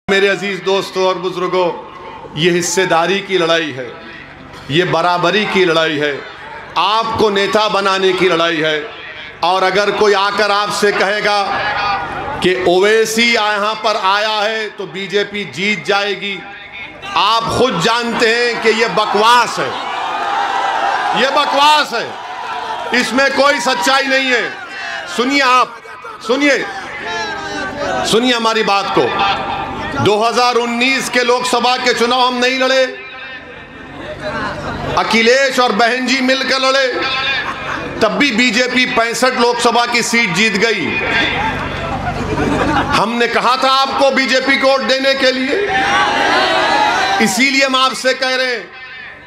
मेरे अजीज दोस्तों और बुजुर्गों, ये हिस्सेदारी की लड़ाई है, ये बराबरी की लड़ाई है, आपको नेता बनाने की लड़ाई है। और अगर कोई आकर आपसे कहेगा कि ओवैसी यहाँ पर आया है तो बीजेपी जीत जाएगी, आप खुद जानते हैं कि ये बकवास है, ये बकवास है, इसमें कोई सच्चाई नहीं है। सुनिए, आप सुनिए हमारी बात को। 2019 के लोकसभा के चुनाव हम नहीं लड़े, अखिलेश और बहन जी मिलकर लड़े, तब भी बीजेपी 65 लोकसभा की सीट जीत गई। हमने कहा था आपको बीजेपी को वोट देने के लिए, इसीलिए हम आपसे कह रहे हैं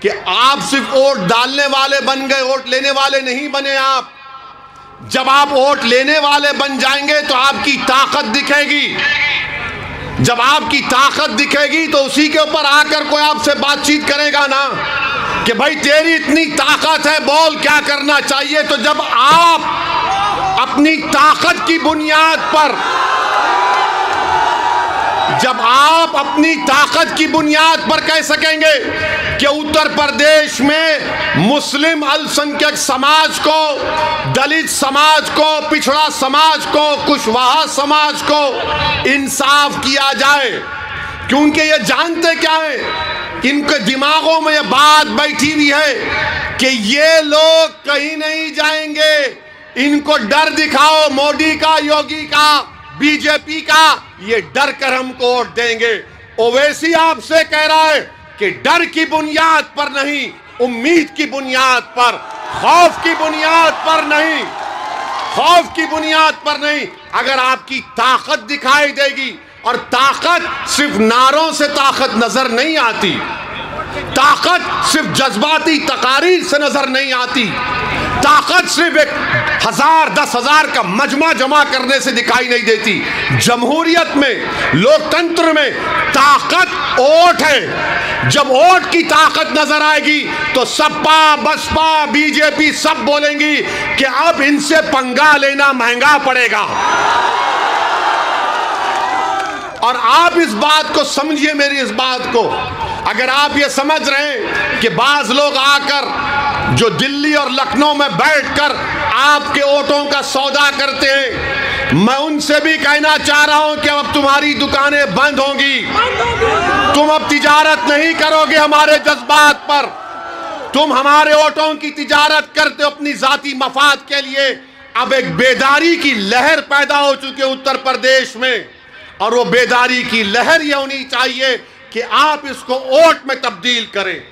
कि आप सिर्फ वोट डालने वाले बन गए, वोट लेने वाले नहीं बने आप। जब आप वोट लेने वाले बन जाएंगे तो आपकी ताकत दिखेगी, जब आपकी ताकत दिखेगी तो उसी के ऊपर आकर कोई आपसे बातचीत करेगा ना कि भाई तेरी इतनी ताकत है, बोल क्या करना चाहिए। तो जब आप अपनी ताकत की बुनियाद पर, जब आप अपनी ताकत की बुनियाद पर कह सकेंगे कि उत्तर प्रदेश में मुस्लिम अल्पसंख्यक समाज को, दलित समाज को, पिछड़ा समाज को, कुशवाहा समाज को इंसाफ किया जाए, क्योंकि ये जानते क्या है, इनके दिमागों में ये बात बैठी हुई है कि ये लोग कहीं नहीं जाएंगे, इनको डर दिखाओ मोदी का, योगी का, बीजेपी का, ये डर कर हमको वोट देंगे। ओवैसी आपसे कह रहा है कि डर की बुनियाद पर नहीं, उम्मीद की बुनियाद पर, खौफ की बुनियाद पर नहीं, खौफ की बुनियाद पर नहीं। अगर आपकी ताकत दिखाई देगी, और ताकत सिर्फ नारों से ताकत नजर नहीं आती, ताकत सिर्फ जज्बाती तकारीर से नजर नहीं आती, ताकत सिर्फ 1000 10,000 का मजमा जमा करने से दिखाई नहीं देती। जमहूरियत में, लोकतंत्र में ताकत वोट है। जब वोट की ताकत नजर आएगी तो सपा, बसपा, बीजेपी सब बोलेंगी कि अब इनसे पंगा लेना महंगा पड़ेगा। और आप इस बात को समझिए, मेरी इस बात को, अगर आप ये समझ रहे हैं कि बाज लोग आकर जो दिल्ली और लखनऊ में बैठकर आपके वोटों का सौदा करते हैं, मैं उनसे भी कहना चाह रहा हूं कि अब तुम्हारी दुकानें बंद होंगी, तुम अब तिजारत नहीं करोगे हमारे जज्बात पर, तुम हमारे वोटों की तिजारत करते हो अपनी जाती मफाद के लिए। अब एक बेदारी की लहर पैदा हो चुकी है उत्तर प्रदेश में, और वो बेदारी की लहर ये होनी चाहिए कि आप इसको वोट में तब्दील करें।